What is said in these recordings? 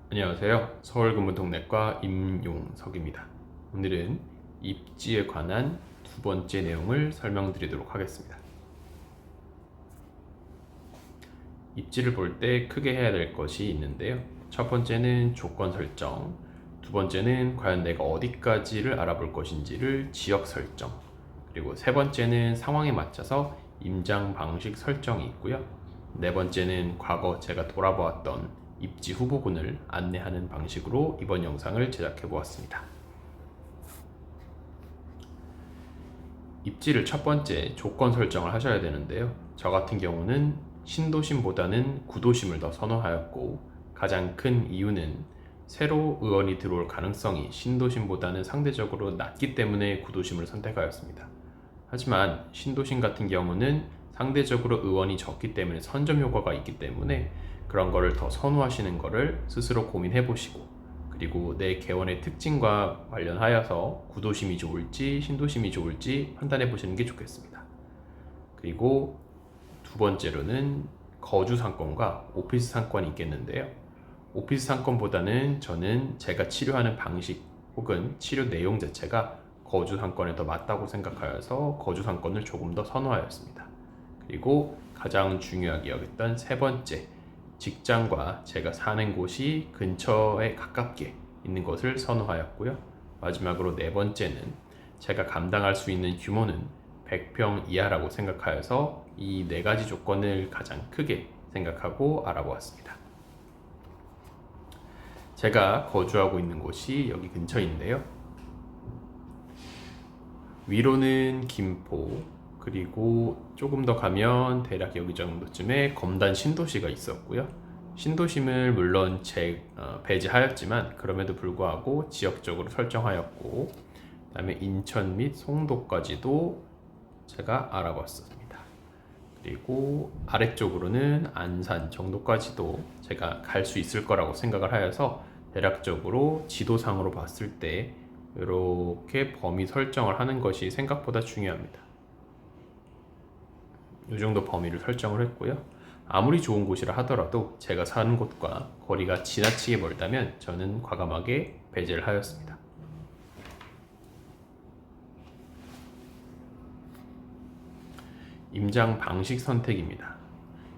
안녕하세요. 서울근무동내과 임용석입니다. 오늘은 입지에 관한 두 번째 내용을 설명드리도록 하겠습니다. 입지를 볼 때 크게 해야 될 것이 있는데요. 첫 번째는 조건 설정, 두 번째는 과연 내가 어디까지를 알아볼 것인지를 지역 설정, 그리고 세 번째는 상황에 맞춰서 임장 방식 설정이 있고요. 네 번째는 과거 제가 돌아보았던 입지 후보군을 안내하는 방식으로 이번 영상을 제작해 보았습니다. 입지를 첫 번째 조건 설정을 하셔야 되는데요. 저 같은 경우는 신도심보다는 구도심을 더 선호하였고, 가장 큰 이유는 새로 의원이 들어올 가능성이 신도심보다는 상대적으로 낮기 때문에 구도심을 선택하였습니다. 하지만 신도심 같은 경우는 상대적으로 의원이 적기 때문에 선점 효과가 있기 때문에 그런 거를 더 선호하시는 거를 스스로 고민해 보시고, 그리고 내 개원의 특징과 관련하여서 구도심이 좋을지 신도심이 좋을지 판단해 보시는 게 좋겠습니다. 그리고 두 번째로는 거주 상권과 오피스 상권이 있겠는데요. 오피스 상권보다는 저는 제가 치료하는 방식 혹은 치료 내용 자체가 거주 상권에 더 맞다고 생각하여서 거주 상권을 조금 더 선호하였습니다. 그리고 가장 중요하게 여겼던 세 번째, 직장과 제가 사는 곳이 근처에 가깝게 있는 것을 선호하였고요. 마지막으로 네 번째는 제가 감당할 수 있는 규모는 100평 이하라고 생각하여서 이 네 가지 조건을 가장 크게 생각하고 알아보았습니다. 제가 거주하고 있는 곳이 여기 근처인데요. 위로는 김포, 그리고 조금 더 가면 대략 여기 정도쯤에 검단 신도시가 있었고요. 신도심을 물론 배제하였지만 그럼에도 불구하고 지역적으로 설정하였고, 그 다음에 인천 및 송도까지도 제가 알아봤습니다. 그리고 아래쪽으로는 안산 정도까지도 제가 갈 수 있을 거라고 생각을 하여서 대략적으로 지도상으로 봤을 때 이렇게 범위 설정을 하는 것이 생각보다 중요합니다. 이 정도 범위를 설정을 했고요. 아무리 좋은 곳이라 하더라도 제가 사는 곳과 거리가 지나치게 멀다면 저는 과감하게 배제를 하였습니다. 임장 방식 선택입니다.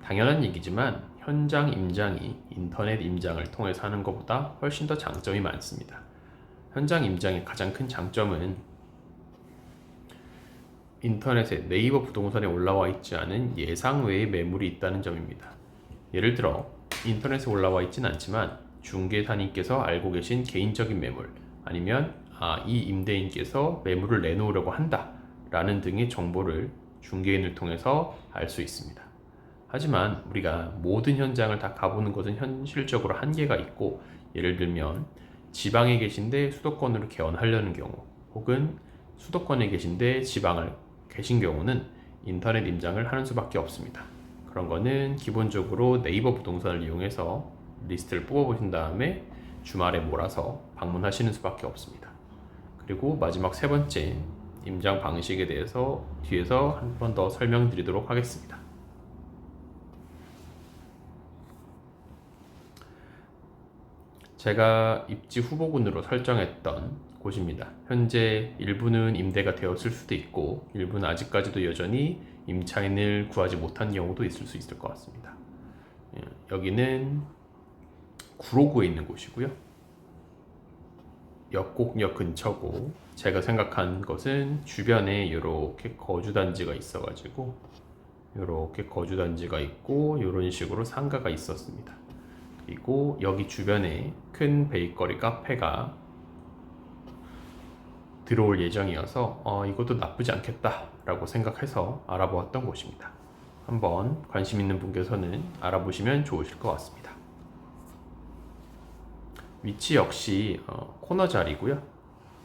당연한 얘기지만 현장 임장이 인터넷 임장을 통해서 하는 것보다 훨씬 더 장점이 많습니다. 현장 임장의 가장 큰 장점은 인터넷에 네이버 부동산에 올라와 있지 않은 예상 외의 매물이 있다는 점입니다. 예를 들어 인터넷에 올라와 있진 않지만 중개사님께서 알고 계신 개인적인 매물, 아니면 이 임대인께서 매물을 내놓으려고 한다 라는 등의 정보를 중개인을 통해서 알 수 있습니다. 하지만 우리가 모든 현장을 다 가보는 것은 현실적으로 한계가 있고, 예를 들면 지방에 계신데 수도권으로 개원하려는 경우, 혹은 수도권에 계신데 지방을 계신 경우는 인터넷 임장을 하는 수밖에 없습니다. 그런 거는 기본적으로 네이버 부동산을 이용해서 리스트를 뽑아보신 다음에 주말에 몰아서 방문하시는 수밖에 없습니다. 그리고 마지막 세 번째, 임장 방식에 대해서 뒤에서 한 번 더 설명드리도록 하겠습니다. 제가 입지 후보군으로 설정했던 곳입니다. 현재 일부는 임대가 되었을 수도 있고, 일부는 아직까지도 여전히 임차인을 구하지 못한 경우도 있을 수 있을 것 같습니다. 여기는 구로구에 있는 곳이고요. 역곡역 근처고, 제가 생각한 것은 주변에 이렇게 거주단지가 있어가지고 이렇게 거주단지가 있고 이런 식으로 상가가 있었습니다. 그리고 여기 주변에 큰 베이커리 카페가 들어올 예정이어서 이것도 나쁘지 않겠다 라고 생각해서 알아보았던 곳입니다. 한번 관심 있는 분께서는 알아보시면 좋으실 것 같습니다. 위치 역시 코너 자리고요.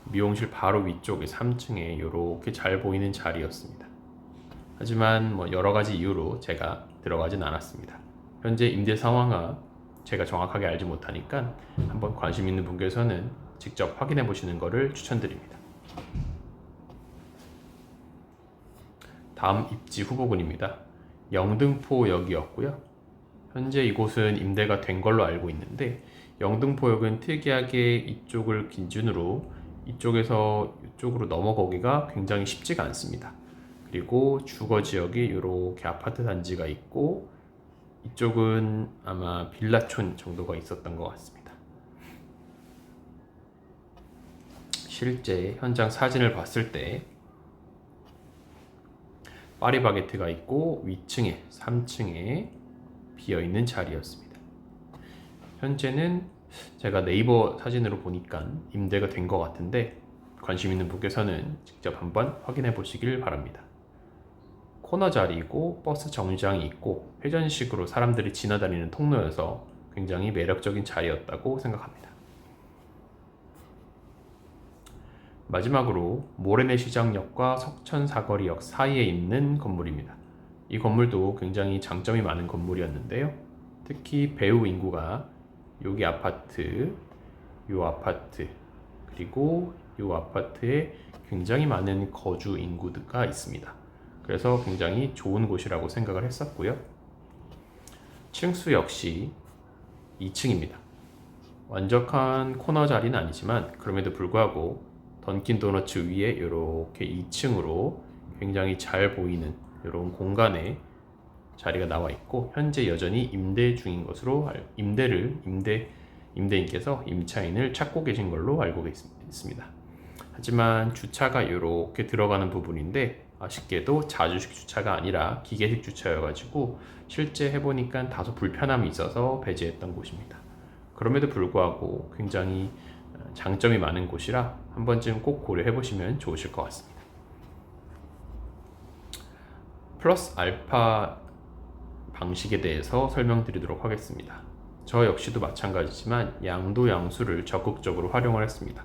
미용실 바로 위쪽에 3층에 이렇게 잘 보이는 자리였습니다. 하지만 여러 가지 이유로 제가 들어가진 않았습니다. 현재 임대 상황은 제가 정확하게 알지 못하니까 한번 관심 있는 분께서는 직접 확인해 보시는 것을 추천드립니다. 다음 입지 후보군입니다. 영등포역이었고요. 현재 이곳은 임대가 된 걸로 알고 있는데 영등포역은 특이하게 이쪽을 기준으로 이쪽에서 이쪽으로 넘어가기가 굉장히 쉽지가 않습니다. 그리고 주거 지역이 이렇게 아파트 단지가 있고 이쪽은 아마 빌라촌 정도가 있었던 것 같습니다. 실제 현장 사진을 봤을 때 파리바게트가 있고 위층에 3층에 비어있는 자리였습니다. 현재는 제가 네이버 사진으로 보니까 임대가 된 것 같은데 관심 있는 분께서는 직접 한번 확인해 보시길 바랍니다. 코너 자리이고 버스 정류장이 있고 회전식으로 사람들이 지나다니는 통로여서 굉장히 매력적인 자리였다고 생각합니다. 마지막으로 모래내 시장역과 석천 사거리역 사이에 있는 건물입니다. 이 건물도 굉장히 장점이 많은 건물이었는데요. 특히 배우 인구가 여기 아파트, 요 아파트, 그리고 요 아파트에 굉장히 많은 거주 인구가 있습니다. 그래서 굉장히 좋은 곳이라고 생각을 했었고요. 층수 역시 2층입니다. 완벽한 코너 자리는 아니지만 그럼에도 불구하고 던킨 도너츠 위에 이렇게 2층으로 굉장히 잘 보이는 이런 공간에 자리가 나와 있고 현재 여전히 임대 중인 것으로 임대인께서 임차인을 찾고 계신 걸로 알고 있습니다. 하지만 주차가 이렇게 들어가는 부분인데 아쉽게도 자주식 주차가 아니라 기계식 주차여가지고 실제 해보니까 다소 불편함이 있어서 배제했던 곳입니다. 그럼에도 불구하고 굉장히 장점이 많은 곳이라 한 번쯤 꼭 고려해 보시면 좋으실 것 같습니다. 플러스 알파 방식에 대해서 설명드리도록 하겠습니다. 저 역시도 마찬가지지만 양도양수를 적극적으로 활용을 했습니다.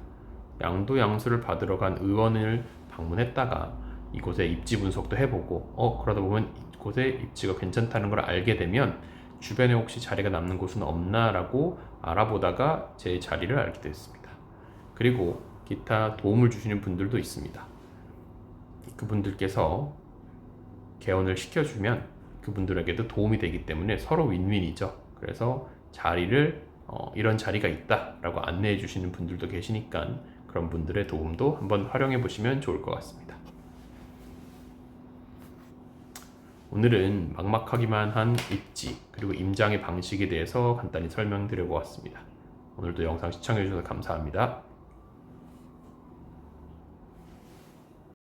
양도양수를 받으러 간 의원을 방문했다가 이곳에 입지 분석도 해보고 그러다 보면 이곳에 입지가 괜찮다는 걸 알게 되면 주변에 혹시 자리가 남는 곳은 없나 라고 알아보다가 제 자리를 알게 됐습니다. 그리고 기타 도움을 주시는 분들도 있습니다. 그분들께서 개원을 시켜주면 그분들에게도 도움이 되기 때문에 서로 윈윈이죠. 그래서 자리를 이런 자리가 있다 라고 안내해 주시는 분들도 계시니까 그런 분들의 도움도 한번 활용해 보시면 좋을 것 같습니다. 오늘은 막막하기만 한 입지 그리고 임장의 방식에 대해서 간단히 설명드려 보았습니다. 오늘도 영상 시청해 주셔서 감사합니다.